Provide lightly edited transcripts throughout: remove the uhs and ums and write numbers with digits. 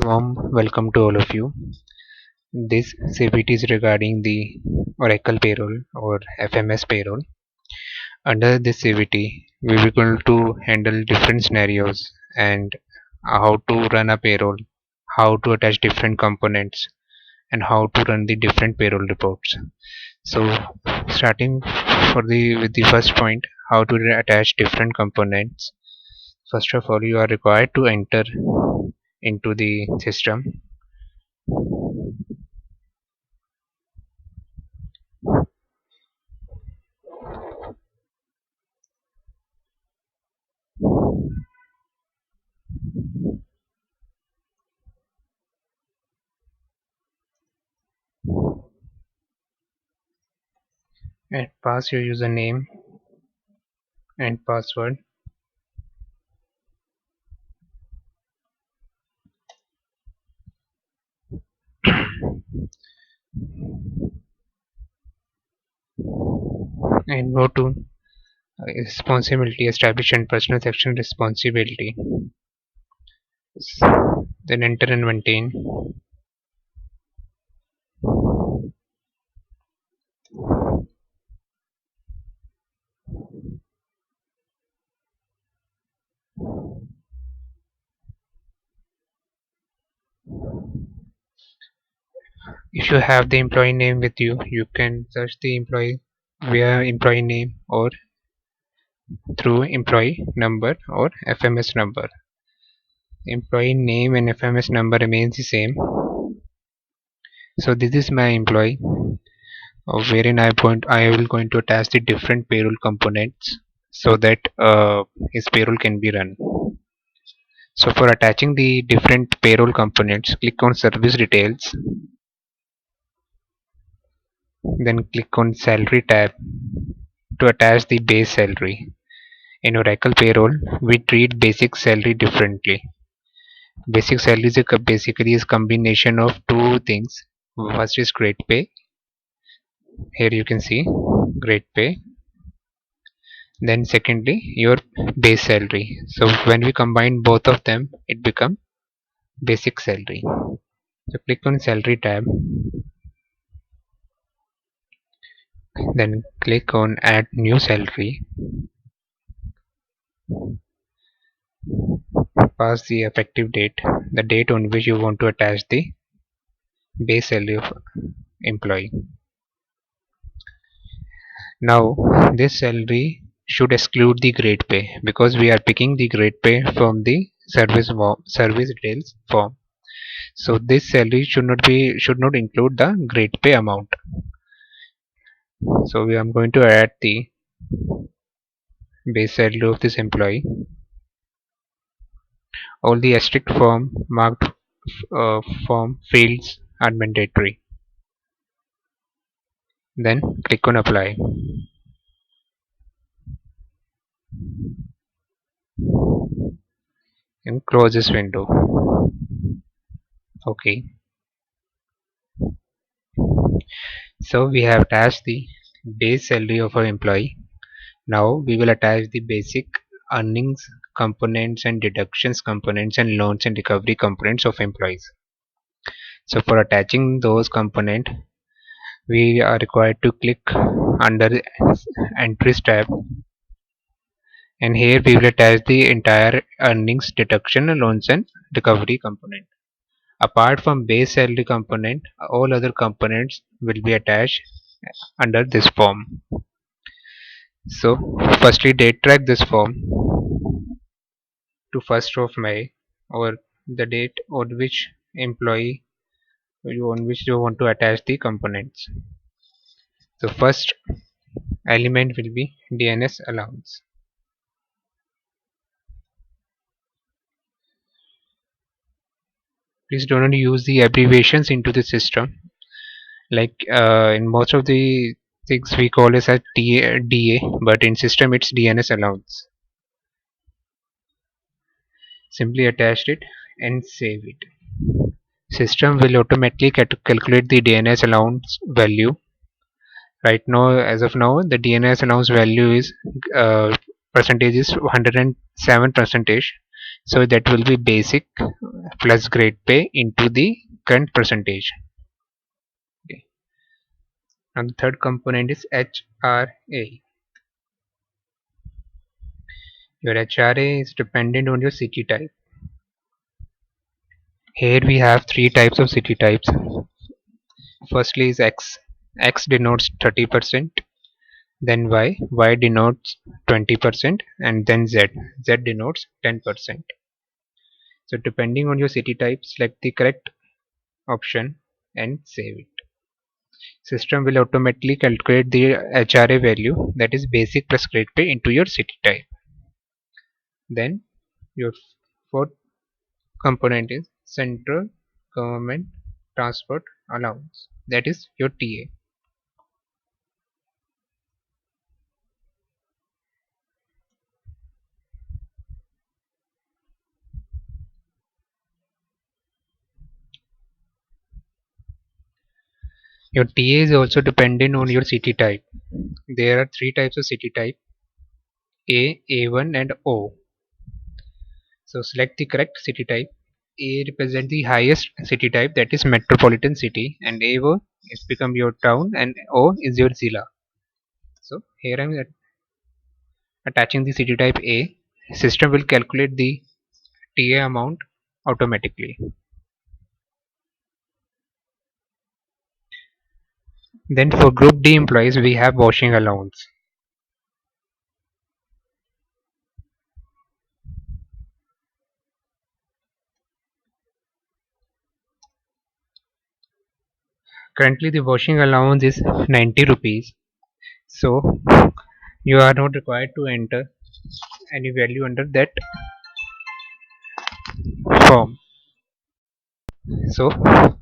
Warm welcome to all of you. This CPT is regarding the Oracle payroll or FMS payroll. Under this CPT, we will going to handle different scenarios and how to run a payroll, how to attach different components, and how to run the different payroll reports. So, starting with the first point, how to attach different components. First of all, you are required to enter into the system and pass your username and password. And go to responsibility, establish and personal section responsibility. Then enter and maintain. If you have the employee name with you, you can search the employee via employee name or through employee number or FMS number. Employee name and FMS number remains the same. So this is my employee, wherein I will going to attach the different payroll components so that his payroll can be run. So for attaching the different payroll components, click on service details, then click on salary tab to attach the base salary. In Oracle payroll, we treat basic salary differently. Basic salary is basically is combination of two things. First is grade pay. Here you can see grade pay. Then secondly, your base salary. So when we combine both of them, it becomes basic salary. So click on salary tab, then click on add new salary. Pass the effective date, the date on which you want to attach the base salary of employee. Now this salary should exclude the grade pay because we are picking the grade pay from the service details form. So this salary should not include the grade pay amount. So we are going to add the base salary of this employee. All the asterisk form marked form fields are mandatory. Then click on apply. And close this window. Okay. So we have attached the base salary of our employee. Now we will attach the basic earnings components and deductions components and loans and recovery components of employees. So for attaching those components, we are required to click under the entries tab, and here we will attach the entire earnings deduction loans and recovery component. Apart from base salary component, all other components will be attached under this form. So firstly, date track this form to 1st of May or the date on which employee on which you want to attach the components. So first element will be DNS allowance. Please do not use the abbreviations into the system. Like in most of the things we call it as DA, but in system it's DNS allowance. Simply attach it and save it. System will automatically calculate the DNS allowance value. Right now, as of now, the DNS allowance value is percentage is 107 percentage. So that will be basic plus grade pay into the current percentage. Okay. And the third component is HRA. Your HRA is dependent on your city type. Here we have three types of city types. Firstly is X. X denotes 30%, then Y denotes 20%, and then Z denotes 10%. So depending on your city type, select the correct option and save it. System will automatically calculate the HRA value, that is basic plus grade pay, into your city type. Then your fourth component is central government transport allowance, that is your TA. Your TA is also dependent on your city type. There are three types of city type: A, A1 and O. So select the correct city type. A represent the highest city type, that is metropolitan city, and A is become your town, and O is your zilla. So here I am attaching the city type A. System will calculate the TA amount automatically. Then for group D employees we have washing allowance. Currently the washing allowance is 90 rupees. So you are not required to enter any value under that form. So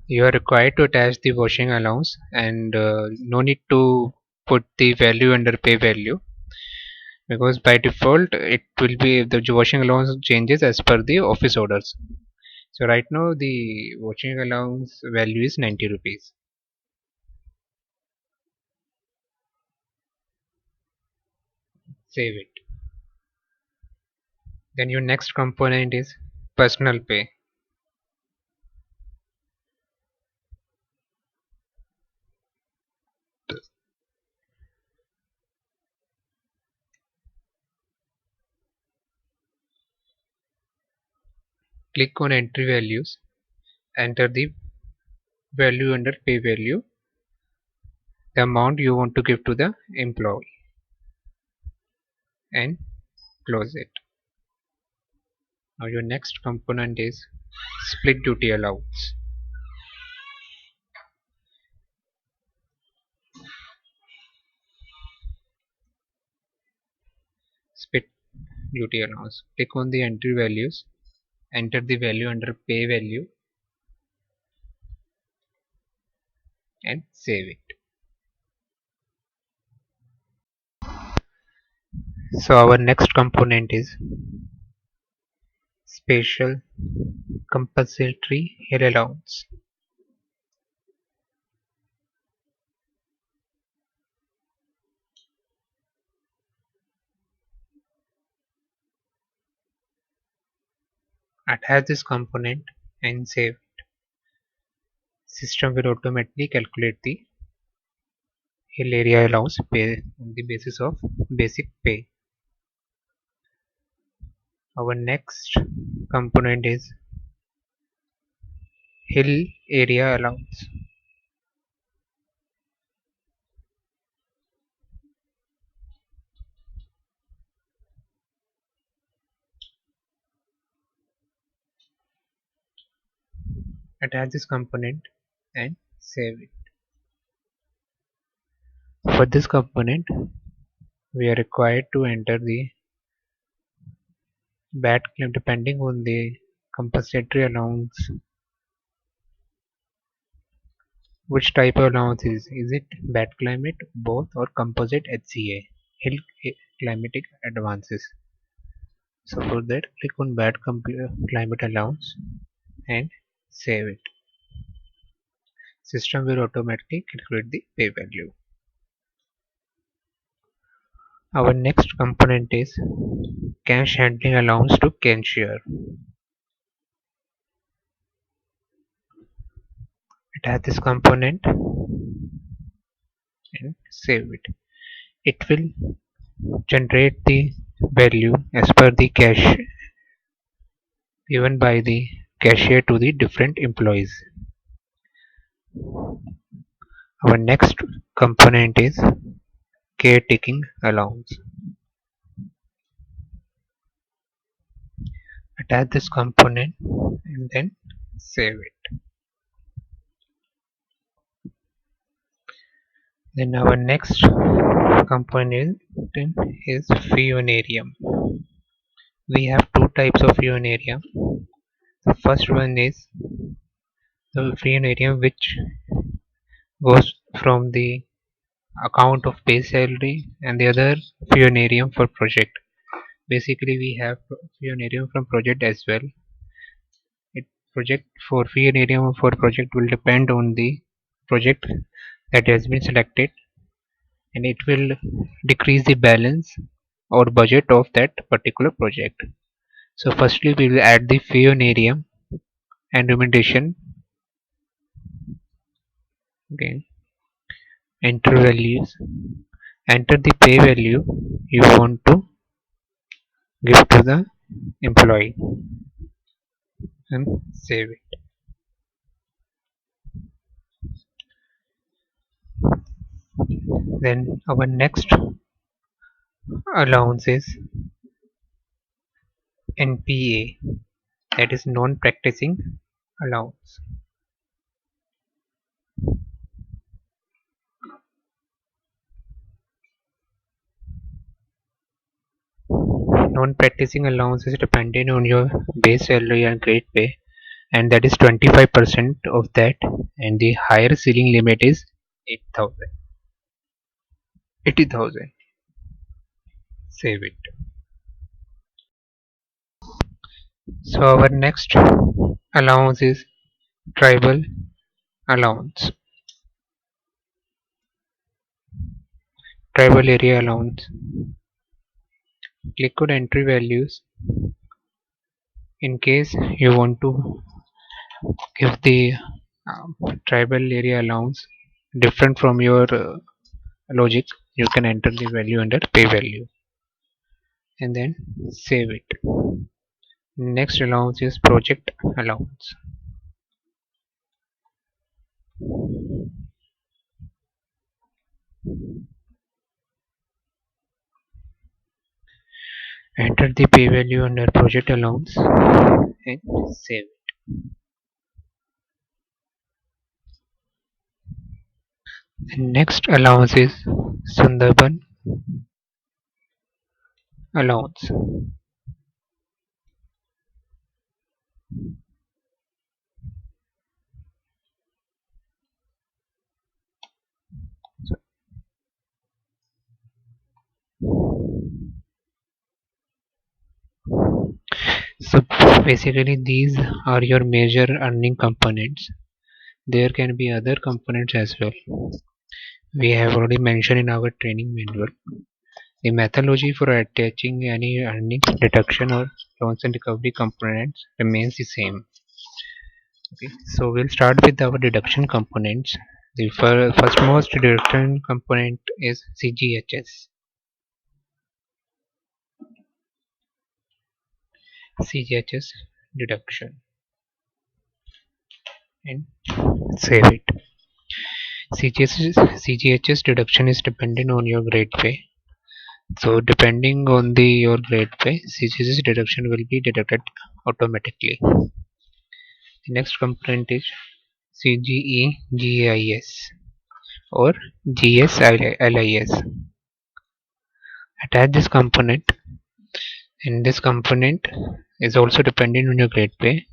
you are required to attach the washing allowance, and no need to put the value under pay value, because by default it will be the washing allowance changes as per the office orders. So right now the washing allowance value is 90 rupees. Save it. Then your next component is personal pay. Click on entry values, enter the value under pay value, the amount you want to give to the employee, and close it. Now your next component is split duty allowance. Split duty allowance. Click on the entry values, enter the value under pay value, and save it. So our next component is special compensatory hair allowance. Attach this component and save. System will automatically calculate the hill area allowance pay on the basis of basic pay. Our next component is hill area allowance. Attach this component and save it. For this component, we are required to enter the BAT claim depending on the compensatory allowance. Which type of allowance is it BAT climate, both, or composite HCA, hill climatic advances? So for that, click on BAT climate allowance and save it. System will automatically calculate the pay value. Our next component is cash handling allowance to cashier. Attach this component and save it. It will generate the value as per the cash given by the cashier to the different employees. Our next component is caretaking allowance. Attach this component and then save it. Then our next component is fee-on-area. We have two types of fee-on-area. The first one is the fee-on-area which goes from the account of base salary, and the other fee-on-area for project. Basically, we have fee-on-area from project as well. It project for fee-on-area for project will depend on the project that has been selected, and it will decrease the balance or budget of that particular project. So firstly we will add the fee on area and remuneration. Again, enter values, enter the pay value you want to give to the employee and save it. Then our next allowance is NPA, that is non-practicing allowance. Non-practicing allowance is dependent on your base salary and grade pay, and that is 25% of that, and the higher ceiling limit is 8,000. 80,000. Save it. So our next allowance is tribal allowance. Tribal area allowance. Click on entry values in case you want to give the tribal area allowance different from your logic. You can enter the value under pay value and then save it. Next allowance is project allowance. Enter the pay value under project allowance and save it. The next allowance is Sundarban allowance. So basically these are your major earning components. There can be other components as well. We have already mentioned in our training manual. The methodology for attaching any earnings deduction or loans and recovery components remains the same. Okay, so we'll start with our deduction components. The first most deduction component is CGHS. CGHS deduction and save it. CGHS deduction is dependent on your grade pay. So depending on your grade pay, CGHS deduction will be deducted automatically. The next component is CGEGIS or GSLIS. Attach this component, and this component is also dependent on your grade pay.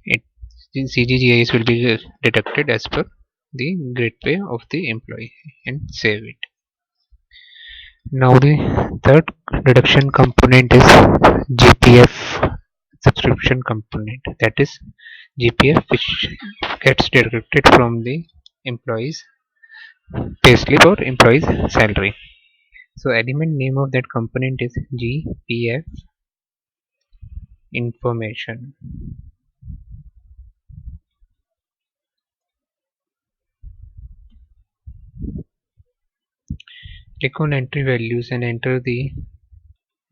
CGGIS will be deducted as per the grade pay of the employee and save it. Now the third deduction component is GPF subscription component, that is GPF which gets deducted from the employee's payslip or employee's salary. So element name of that component is GPF information. Click on entry values and enter the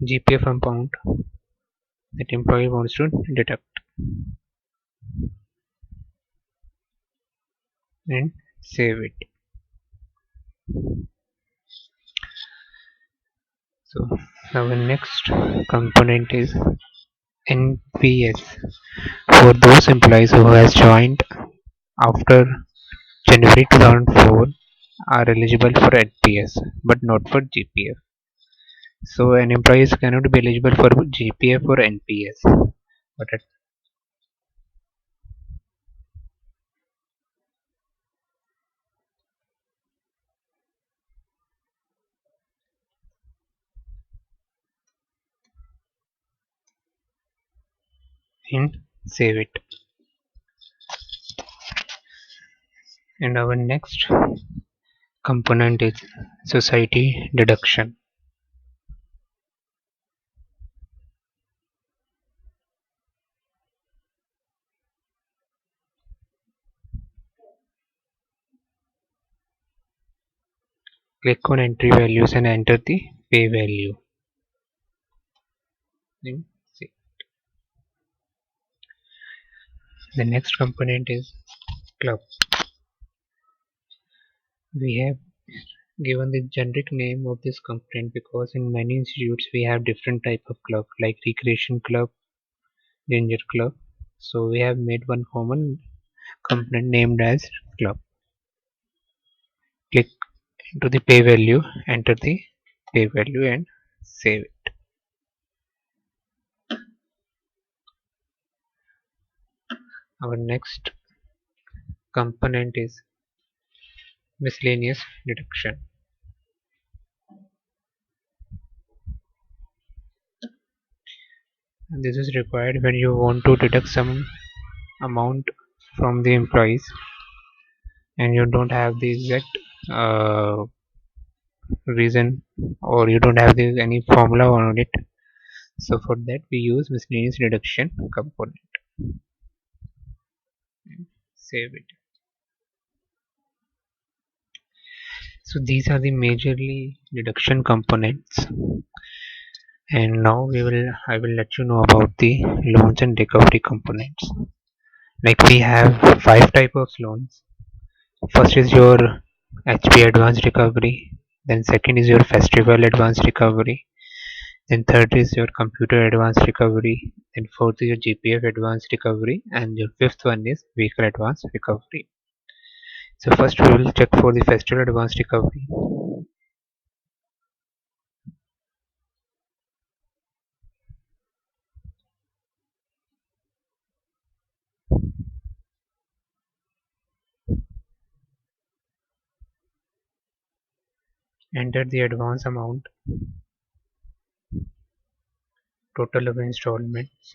GPF amount that employee wants to deduct and save it. So our next component is NPS for those employees who has joined after January 2004 are eligible for NPS but not for GPF. So an employee cannot be eligible for GPF or NPS. But in save it. And our next component is society deduction. Click on entry values and enter the pay value. And see. The next component is club. We have given the generic name of this component because in many institutes we have different type of club like recreation club, ginger club. So we have made one common component named as club. Click into the pay value, enter the pay value and save it. Our next component is miscellaneous deduction. And this is required when you want to deduct some amount from the employees and you don't have the exact reason or you don't have any formula on it. So for that we use miscellaneous deduction component. Save it. So these are the majorly deduction components. And now I will let you know about the loans and recovery components. Like we have five type of loans. First is your HP advanced recovery, then second is your festival advanced recovery, then third is your computer advanced recovery, then fourth is your GPF advanced recovery, and your fifth one is vehicle advanced recovery. So first we will check for the festival advanced recovery. Enter the advance amount, total of installments,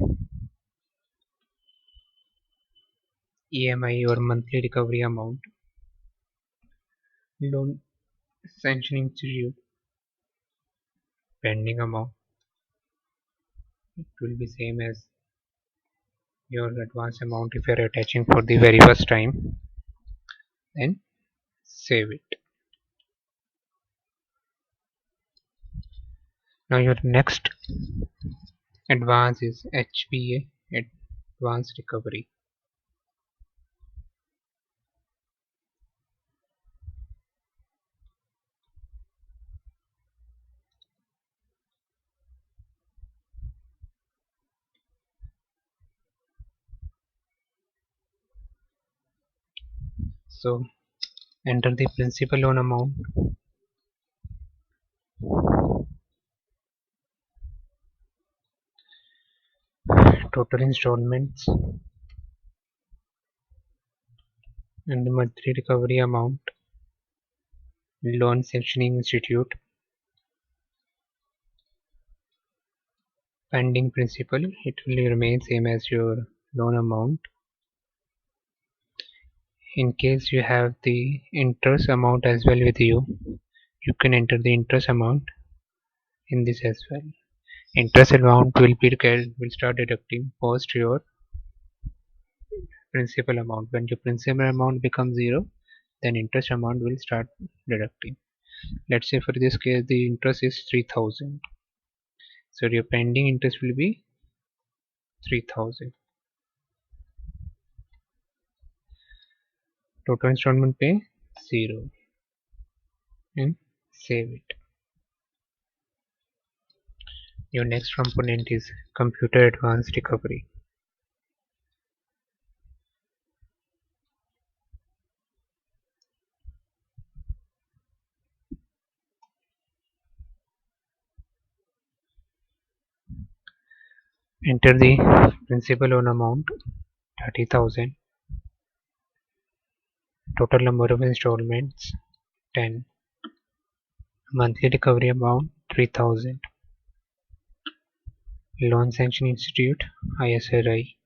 EMI or monthly recovery amount, loan sanctioning period, pending amount. It will be same as your advance amount if you are attaching for the very first time, then save it. Now your next advance is HPA advanced recovery. So enter the principal loan amount, total installments, and the monthly recovery amount, loan sanctioning institute, pending principal. It will remain same as your loan amount. In case you have the interest amount as well with you, You can enter the interest amount in this as well. Interest amount will start deducting post your principal amount. When your principal amount becomes 0, then interest amount will start deducting. Let's say for this case the interest is 3000, so your pending interest will be 3000. Total installment pay 0, and save it. Your next component is computer advanced recovery. Enter the principal loan amount 30,000, total number of installments 10, monthly recovery amount 3000, loan sanction institute Iasri,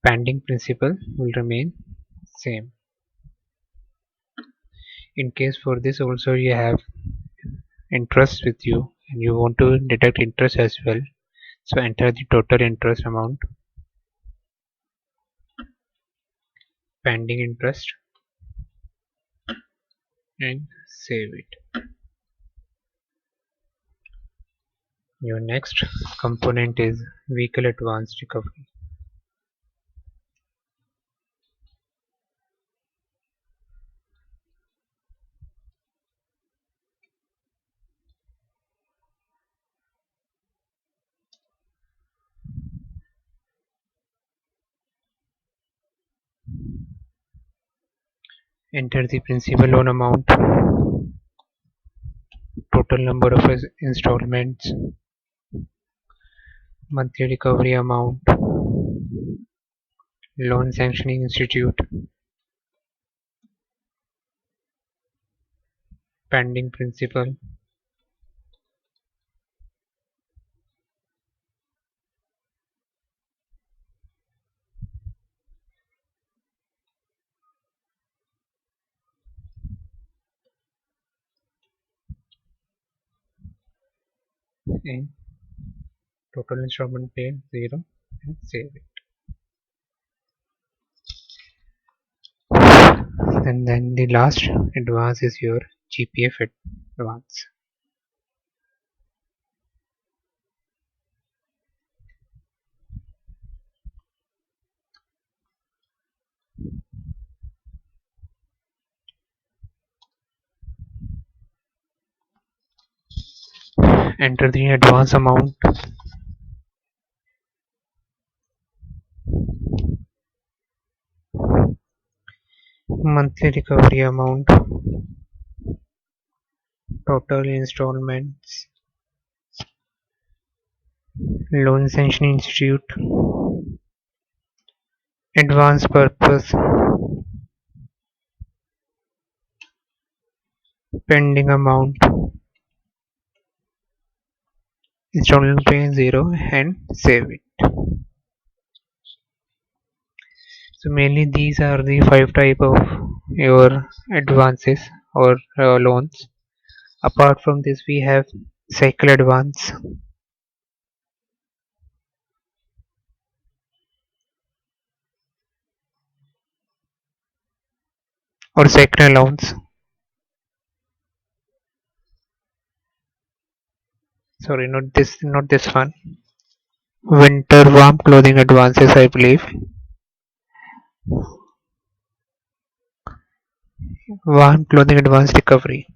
pending principal will remain same. In case for this also you have interest with you and you want to deduct interest as well, so enter the total interest amount, pending interest, and save it. Your next component is vehicle advanced recovery. Enter the principal loan amount, total number of installments, monthly recovery amount, loan sanctioning institute, pending principal, and total installment paid 0, and save it. And then the last advance is your GPF advance. Enter the advance amount, monthly recovery amount, total installments, loan sanction institute, advance purpose, pending amount, installment pay 0, and save it. So mainly these are the 5 type of your advances or loans. Apart from this we have cycle advance, or cycle allowance. Sorry, not this one. Winter warm clothing advances, I believe. Warm clothing advance recovery.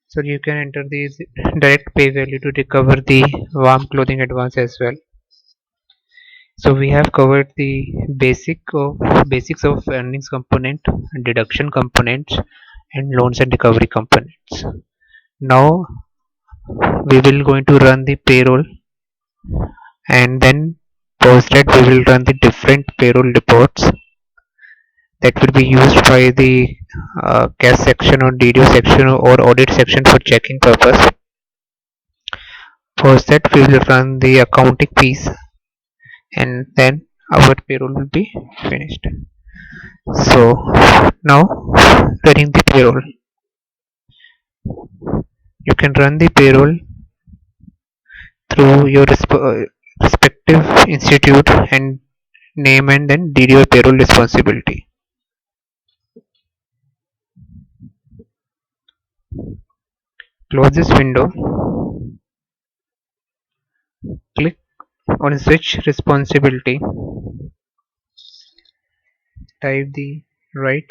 So you can enter these direct pay value to recover the warm clothing advance as well. So we have covered the basics of earnings component, deduction components, and loans and recovery components. Now we will going to run the payroll, and then post that we will run the different payroll reports that will be used by the cash section or DDO section or audit section for checking purpose. Post that we will run the accounting piece, and then our payroll will be finished. So now running the payroll. You can run the payroll through your respective institute and name and then deed your payroll responsibility. Close this window, click on switch responsibility, type the right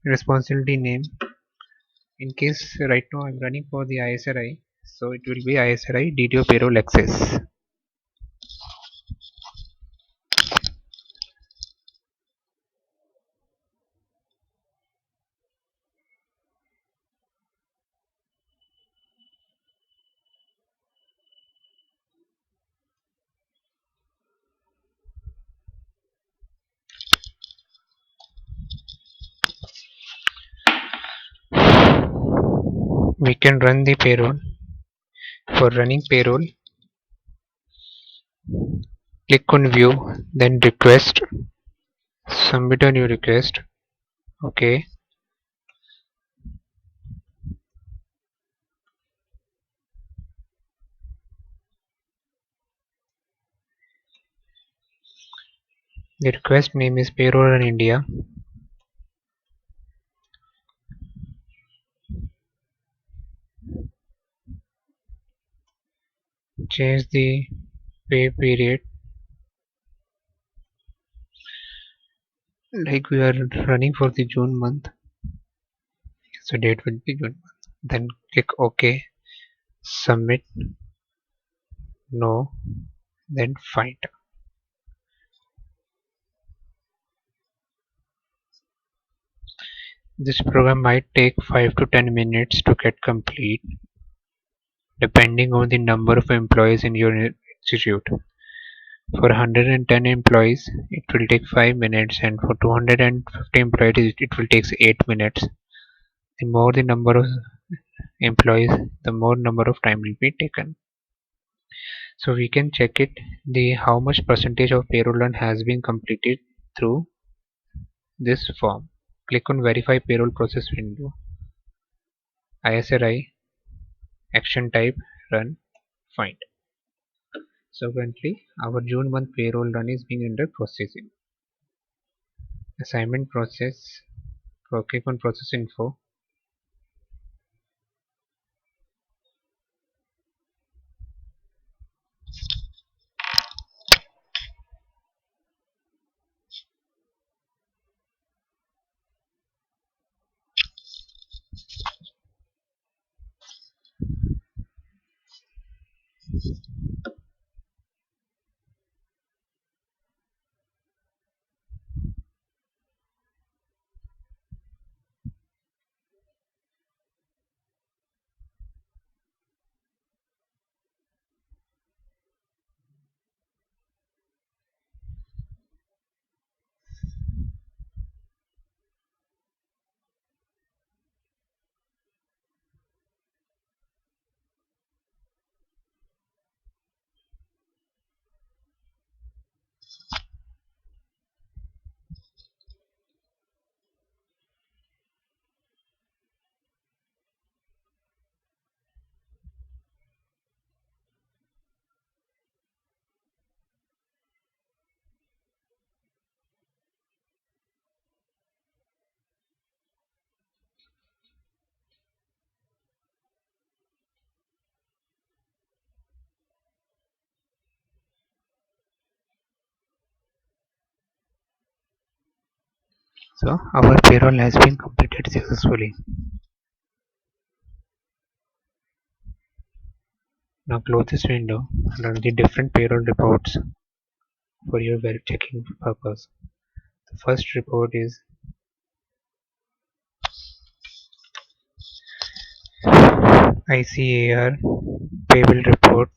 responsibility name. In case right now I'm running for the ISRI, so it will be ISRI DDO payroll access. We can run the payroll. For running payroll, click on view, then request, submit a new request. Okay, the request name is payroll in India. Change the pay period, like we are running for the June month, so date would be June month. Then click OK, submit, no, then find. This program might take 5 to 10 minutes to get complete, depending on the number of employees in your institute. For 110 employees, it will take 5 minutes, and for 250 employees, it will take 8 minutes. The more the number of employees, the more number of time will be taken. So we can check it, the how much percentage of payroll run has been completed through this form. Click on verify payroll process window. ISRI, action type, run, find. So currently our June month payroll run is being under processing. Assignment process, click on process info. So our payroll has been completed successfully. Now close this window and run the different payroll reports for your checking purpose. The first report is ICAR payable report.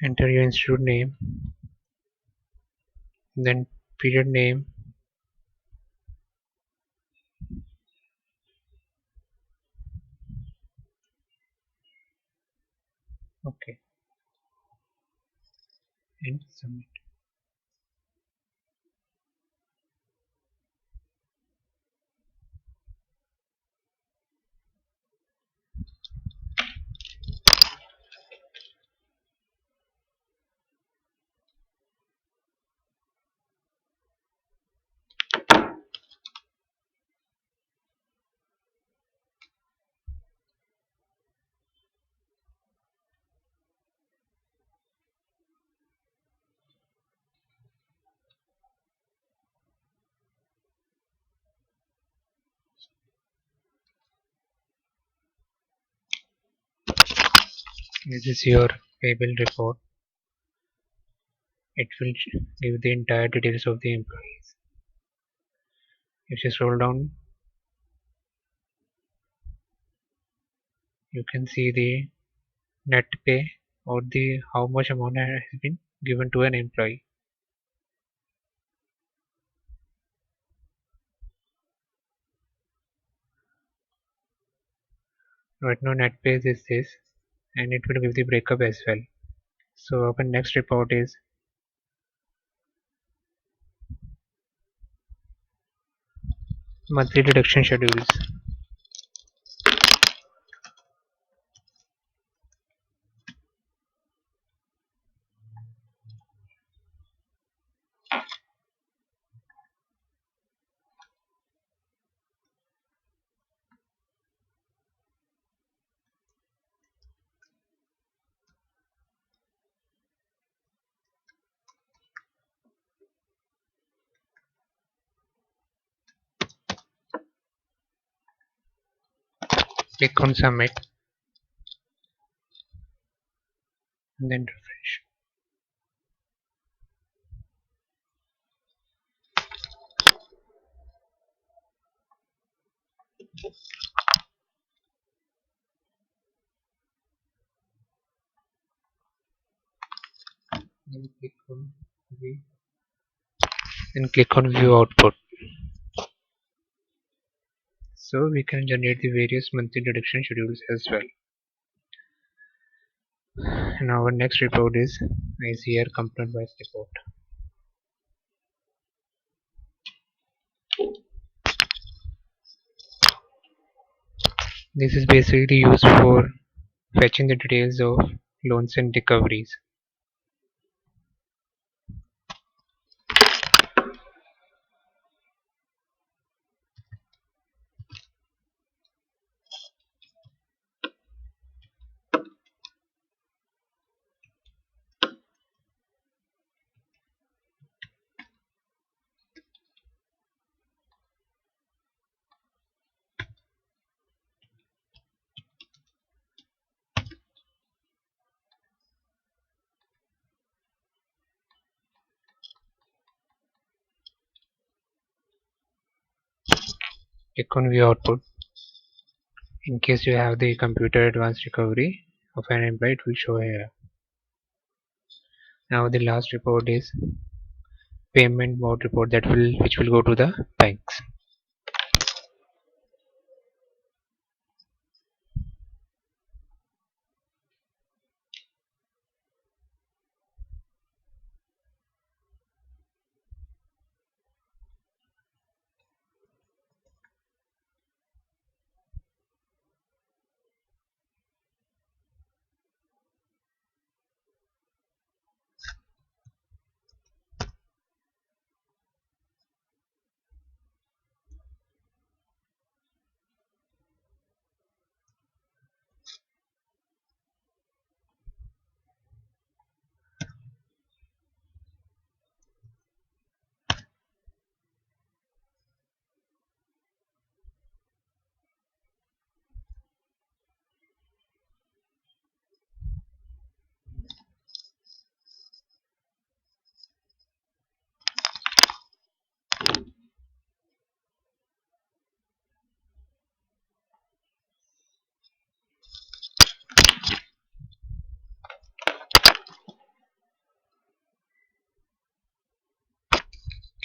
Enter your institute name, then period name, Okay, and submit. This is your payable report. It will give the entire details of the employees. If you scroll down, you can see the net pay or the how much amount has been given to an employee. Right now net pay is this, and it will give the breakup as well. So our next report is monthly deduction schedules. Click on submit and then refresh. Then click on view. Then click on view output. So we can generate the various monthly deduction schedules as well. And our next report is ICAR component wise report. This is basically used for fetching the details of loans and recoveries. Click on view output. In case you have the computer advanced recovery of an employee, it will show here. Now the last report is payment mode report which will go to the banks.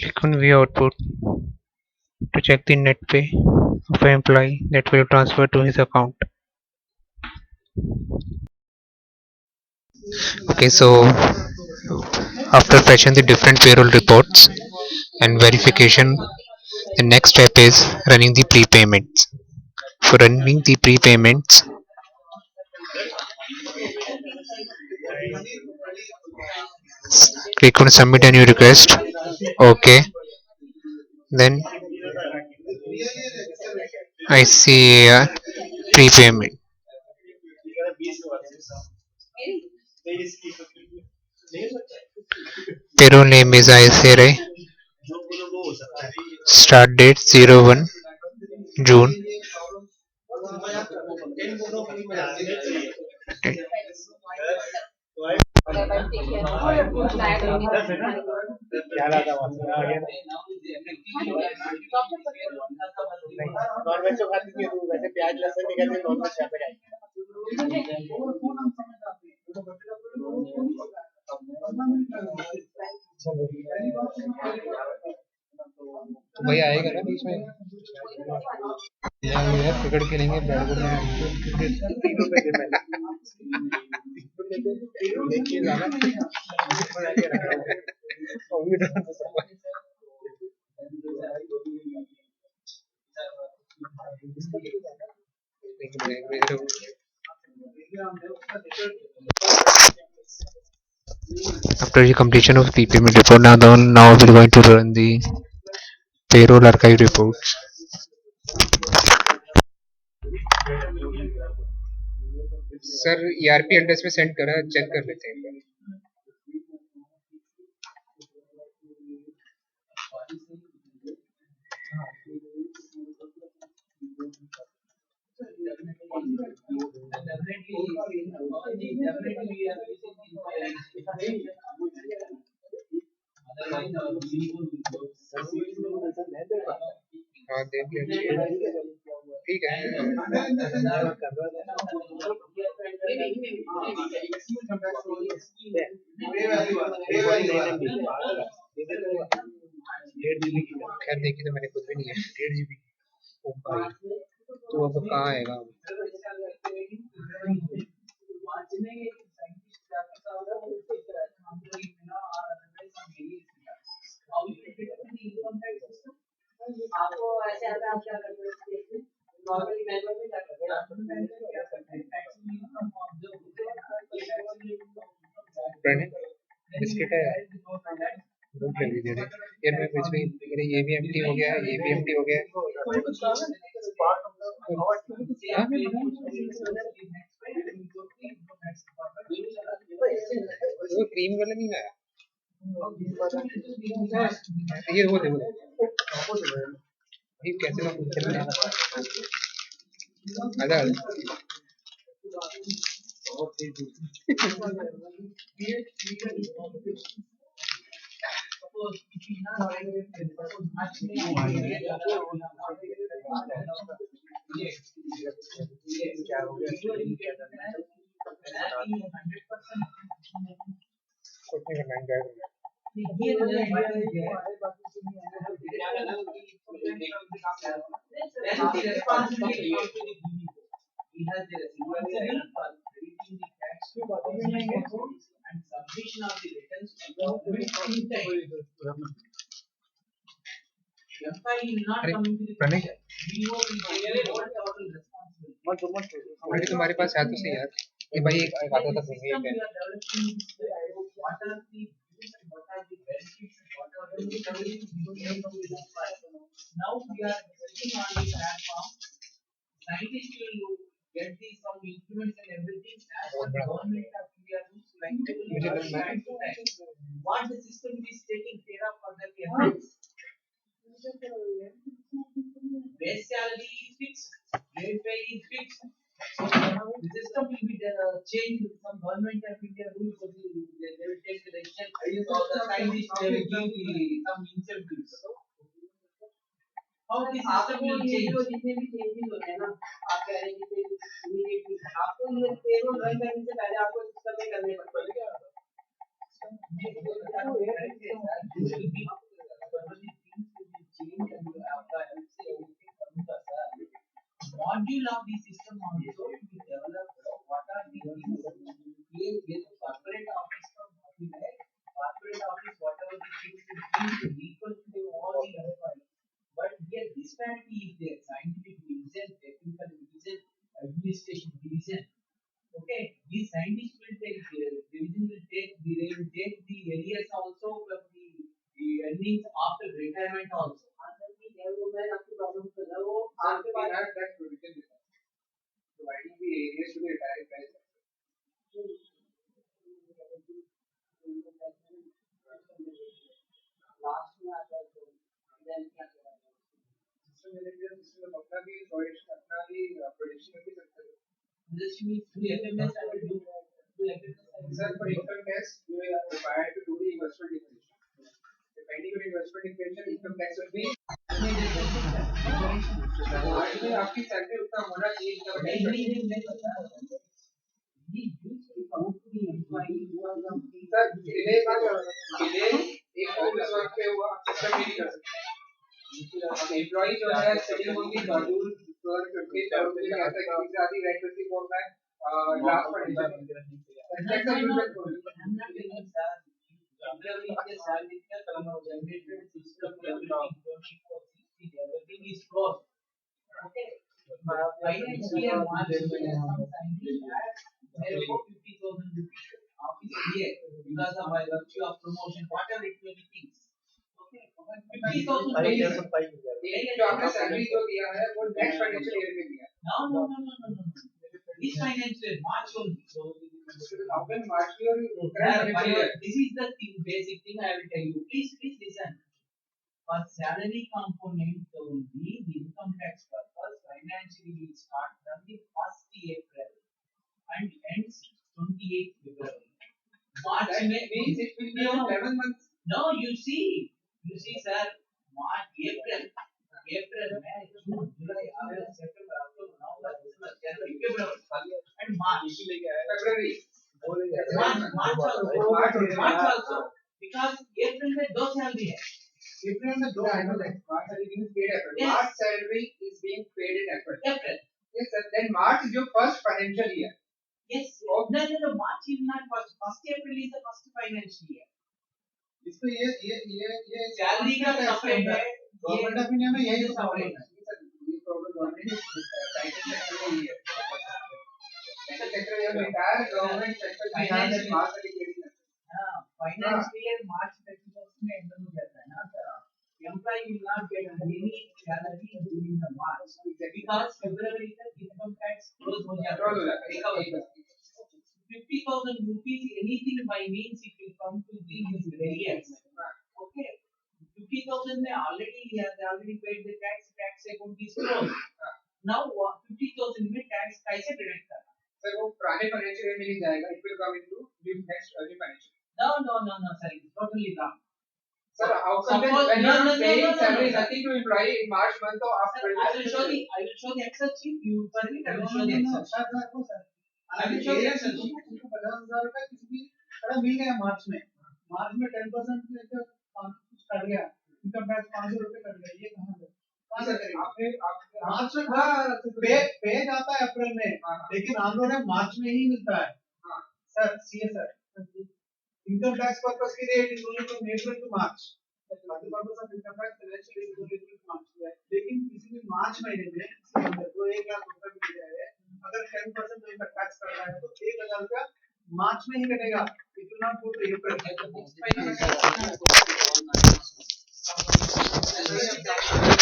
Click on view output to check the net pay of an employee that will transfer to his account. Okay, so after fetching the different payroll reports and verification, the next step is running the prepayments. For running the prepayments, click on submit a new request. Okay, then ICAR prepayment. Payroll name is Iasri. Start date 01 June. तो भैया आएगा ना बीच में यार पकड़ के लेंगे बैठ को देखिए जाना after the completion of the payment report, now we're going to run the payroll archive reports. Sir ERP address में सेंड करा चेक कर लेते हैं हाँ देख लीजिए ठीक है खैर देखी तो मैंने कुछ भी नहीं है 1.5 GB ओ भाई तो अब कहाँ आएगा बिस्किट है यार भूख लगी दे रही यार मैं बीच में मेरे ये भी एम्प्टी हो गया ये भी एम्प्टी हो गया हाँ? वो क्रीम वाला नहीं आया ये वो दे ये कैसे ना पूछ रहे आधा कुछ नहीं करना एंजॉय करना अरे प्रणय तुम्हारे पास है तो सही यार ये भाई एक आधा तक होंगे मुझे लगता है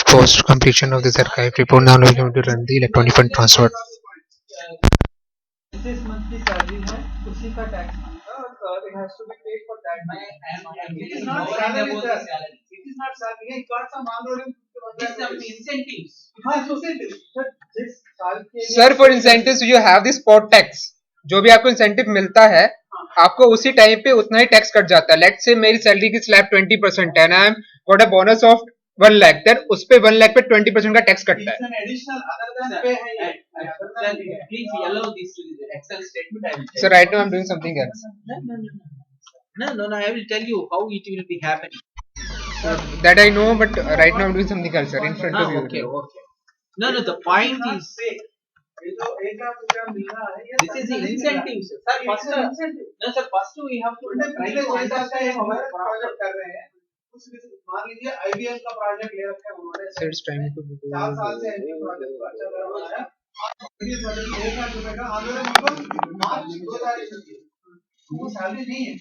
Post completion of this archive report, now we are going to run the electronic fund transfer. Sir for incentives you have the spot tax, जो भी आपको इंसेंटिव मिलता है आपको उसी टाइम पे उतना ही टैक्स कट जाता है. लेट्स से मेरी सैलरी की स्लैब 20% है, and I am got a bonus of 1 lakh, then उस पे 1 लाख पे 20% का टैक्स कटता है. Sir right now I am doing something else. No, I will tell you how it will be happening. That I know, but right now I'm doing something else, sir, in front of you. Okay. No, the point is, this is the incentive, sir. First we have to try to understand our मान लीजिए IBM का project ले रखा है उन्होंने, So it's time to go. 4 साल से IBM project को अच्छा कर रहा है, ये प्रोजेक्ट 1 लाख रुपए का आंदोलन मतलब मार्च 2021, वो सैलरी नहीं है,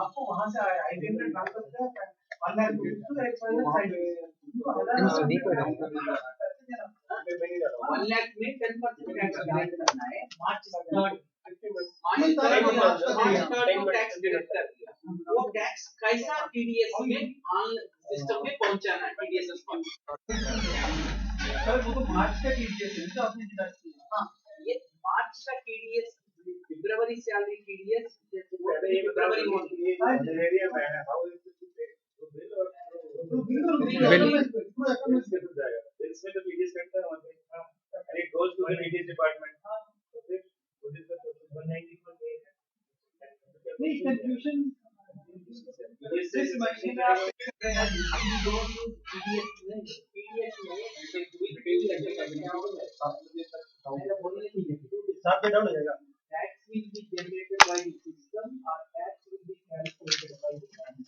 आपको वहां से IBM में ट्रांसफर किया 1 लाख रुपए तो एक्सपायर साइड में इन सभी को 1 लाख में 10% टैक्स करना है। मार्च 3rd को टैक्स डिडक्ट कर दिया, वो टैक्स कैसा TDS में ऑन सिस्टम में पहुंचाना है, TDS पर सर वो तो मार्च का TDS है तो आपने डिडक्ट किया। हाँ ये मार्च का TDS, फरवरी सैलरी TDS, फरवरी एरिया में है, हाउ इज इट इसमें तो TDS करता है and it goes to the TDS department, so फिर what is the question 190 for नहीं कंफ्यूजन इस महीने में आप don't use TDS नहीं, TDS में साथ में डाउन हो जाएगा, tax will be generated by the system or tax will be calculated by the bank.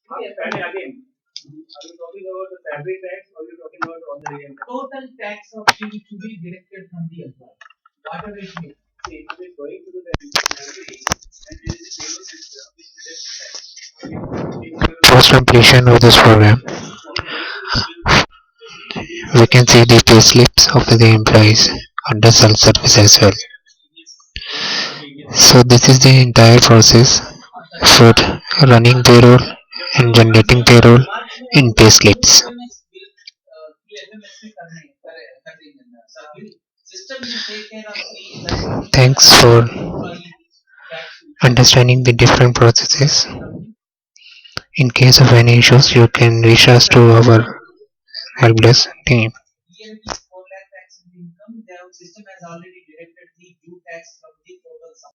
And again, are you talking about the salary tax or are you talking about all the real total tax of to be deducted from the employee, whatever it may. See, if it is going to the salary and there is a payroll system which deducts tax. Post completion of this program, we can see the pay slips of the employees under self-service as well. So this is the entire process for running payroll and generating payroll in pay slips. Thanks for understanding the different processes. In case of any issues, you can reach us to our help desk team.